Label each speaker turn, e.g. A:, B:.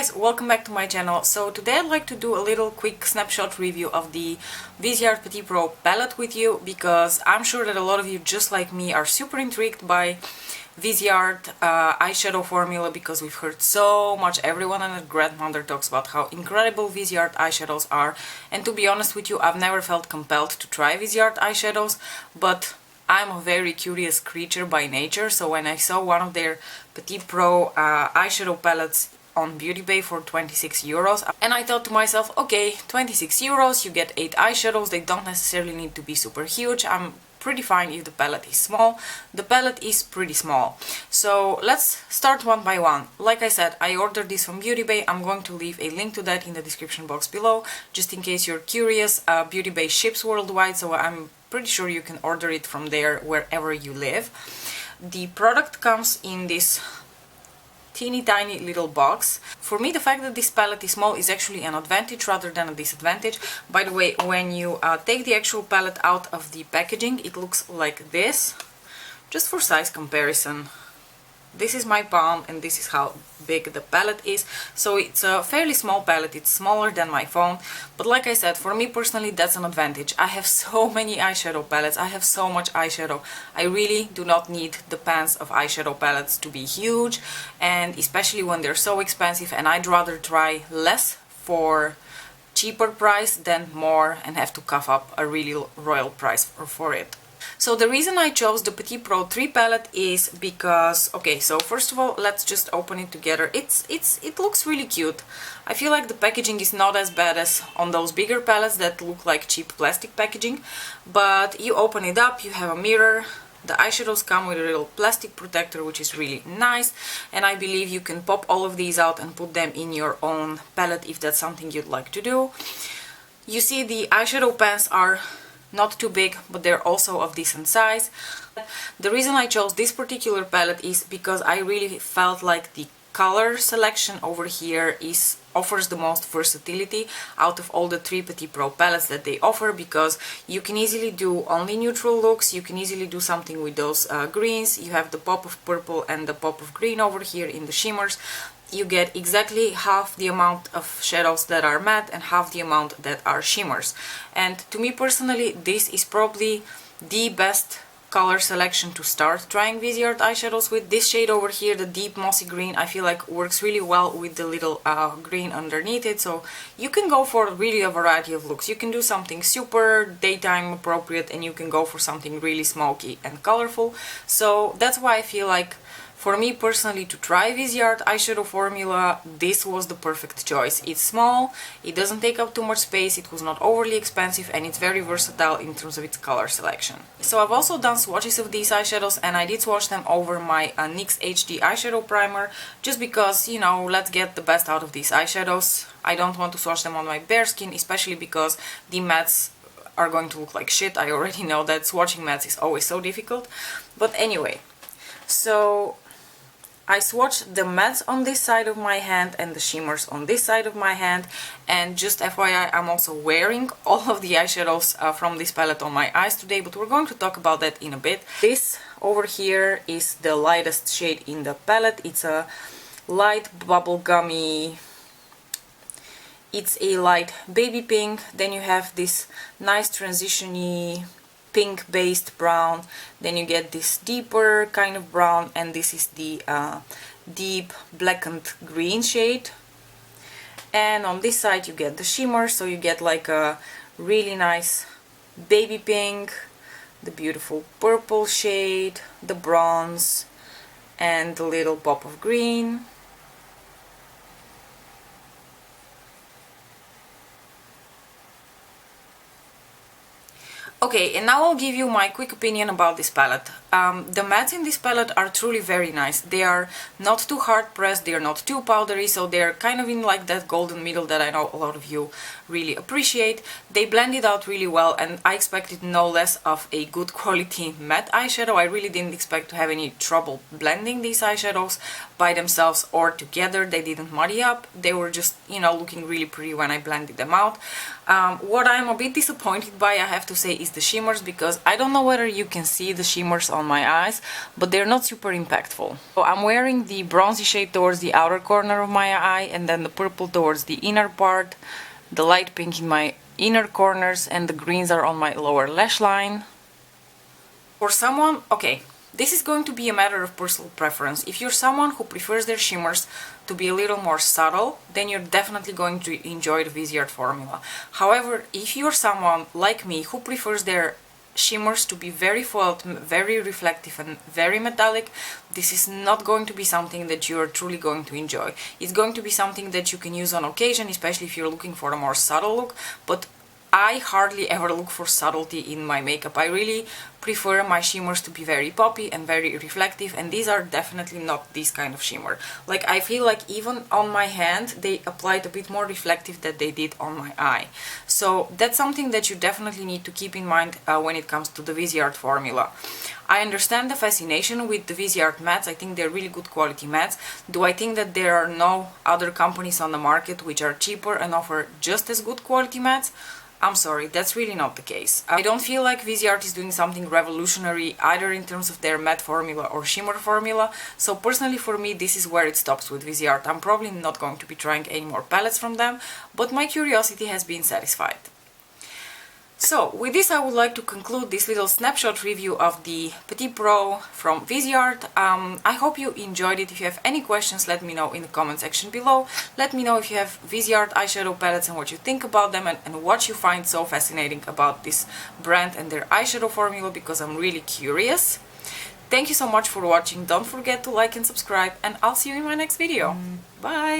A: guys, welcome back to my channel. So today I'd like to do a little quick snapshot review of the Viseart Petit Pro palette with you, because I'm sure that a lot of you, just like me, are super intrigued by Viseart eyeshadow formula, because we've heard so much. Everyone and their grandmother talks about how incredible Viseart eyeshadows are, and to be honest with you, I've never felt compelled to try Viseart eyeshadows, but I'm a very curious creature by nature, so when I saw one of their Petit Pro eyeshadow palettes on Beauty Bay for 26 euros, and I thought to myself, okay, 26 euros, you get 8 eyeshadows, they don't necessarily need to be super huge. I'm pretty fine if the palette is small. The palette is pretty small. So let's start one by one. Like I said, I ordered this from Beauty Bay. I'm going to leave a link to that in the description box below, just in case you're curious. Beauty Bay ships worldwide, so I'm pretty sure you can order it from there wherever you live. The product comes in this teeny tiny little box. For me, the fact that this palette is small is actually an advantage rather than a disadvantage. By the way, when you take the actual palette out of the packaging, it looks like this. Just for size comparison, this is my palm and this is how big the palette is. So it's a fairly small palette, it's smaller than my phone, but like I said, for me personally that's an advantage. I have so many eyeshadow palettes, I have so much eyeshadow. I really do not need the pans of eyeshadow palettes to be huge, and especially when they're so expensive, and I'd rather try less for cheaper price than more and have to cough up a really royal price for it. So the reason I chose the Petit Pro 3 palette is because, okay, so first of all, let's just open it together. It looks really cute. I feel like the packaging is not as bad as on those bigger palettes that look like cheap plastic packaging, but you open it up, you have a mirror. The eyeshadows come with a little plastic protector, which is really nice, and I believe you can pop all of these out and put them in your own palette if that's something you'd like to do. You see the eyeshadow pans are not too big, but they're also of decent size. The reason I chose this particular palette is because I really felt like the color selection over here offers the most versatility out of all the 3 Petit Pro palettes that they offer, because you can easily do only neutral looks, you can easily do something with those greens, you have the pop of purple and the pop of green over here in the shimmers. You get exactly half the amount of shadows that are matte and half the amount that are shimmers. And to me personally, this is probably the best color selection to start trying Viseart eyeshadows with. This shade over here, the deep mossy green, I feel like works really well with the little green underneath it. So you can go for really a variety of looks. You can do something super daytime appropriate, and you can go for something really smoky and colorful. So that's why I feel like, for me personally, to try Viseart eyeshadow formula, this was the perfect choice. It's small, it doesn't take up too much space, it was not overly expensive, and it's very versatile in terms of its color selection. So I've also done swatches of these eyeshadows, and I did swatch them over my NYX HD eyeshadow primer, just because, you know, let's get the best out of these eyeshadows. I don't want to swatch them on my bare skin, especially because the mattes are going to look like shit. I already know that swatching mattes is always so difficult. But anyway, so I swatched the mattes on this side of my hand and the shimmers on this side of my hand, and just FYI, I'm also wearing all of the eyeshadows from this palette on my eyes today, but we're going to talk about that in a bit. This over here is the lightest shade in the palette. It's a light bubblegummy, it's a light baby pink. Then you have this nice transition-y pink based brown, then you get this deeper kind of brown, and this is the deep blackened green shade. And on this side you get the shimmer, so you get like a really nice baby pink, the beautiful purple shade, the bronze, and the little pop of green. Okay, and now I'll give you my quick opinion about this palette. The mattes in this palette are truly very nice. They are not too hard pressed, they are not too powdery, so they're kind of in like that golden middle that I know a lot of you really appreciate. They blend it out really well, and I expected no less of a good quality matte eyeshadow. I really didn't expect to have any trouble blending these eyeshadows by themselves or together. They didn't muddy up, they were just, you know, looking really pretty when I blended them out. What I'm a bit disappointed by, I have to say, is the shimmers, because I don't know whether you can see the shimmers on on my eyes, but they're not super impactful. So I'm wearing the bronzy shade towards the outer corner of my eye, and then the purple towards the inner part, the light pink in my inner corners, and the greens are on my lower lash line. For someone, okay, this is going to be a matter of personal preference. If you're someone who prefers their shimmers to be a little more subtle, then you're definitely going to enjoy the Viseart formula. However, if you're someone like me who prefers their shimmers to be very foiled, very reflective and very metallic, this is not going to be something that you're truly going to enjoy. It's going to be something that you can use on occasion, especially if you're looking for a more subtle look, but I hardly ever look for subtlety in my makeup. I really prefer my shimmers to be very poppy and very reflective, and these are definitely not this kind of shimmer. Like, I feel like even on my hand they applied a bit more reflective than they did on my eye. So that's something that you definitely need to keep in mind when it comes to the Viseart formula. I understand the fascination with the Viseart mattes. I think they're really good quality mattes. Do I think that there are no other companies on the market which are cheaper and offer just as good quality mattes? I'm sorry, that's really not the case. I don't feel like Viseart is doing something revolutionary either in terms of their matte formula or shimmer formula, so personally for me this is where it stops with Viseart. I'm probably not going to be trying any more palettes from them, but my curiosity has been satisfied. So, with this I would like to conclude this little snapshot review of the Petit Pro from Viseart. I hope you enjoyed it. If you have any questions, let me know in the comment section below. Let me know if you have Viseart eyeshadow palettes and what you think about them, and what you find so fascinating about this brand and their eyeshadow formula, because I'm really curious. Thank you so much for watching. Don't forget to like and subscribe, and I'll see you in my next video. Bye!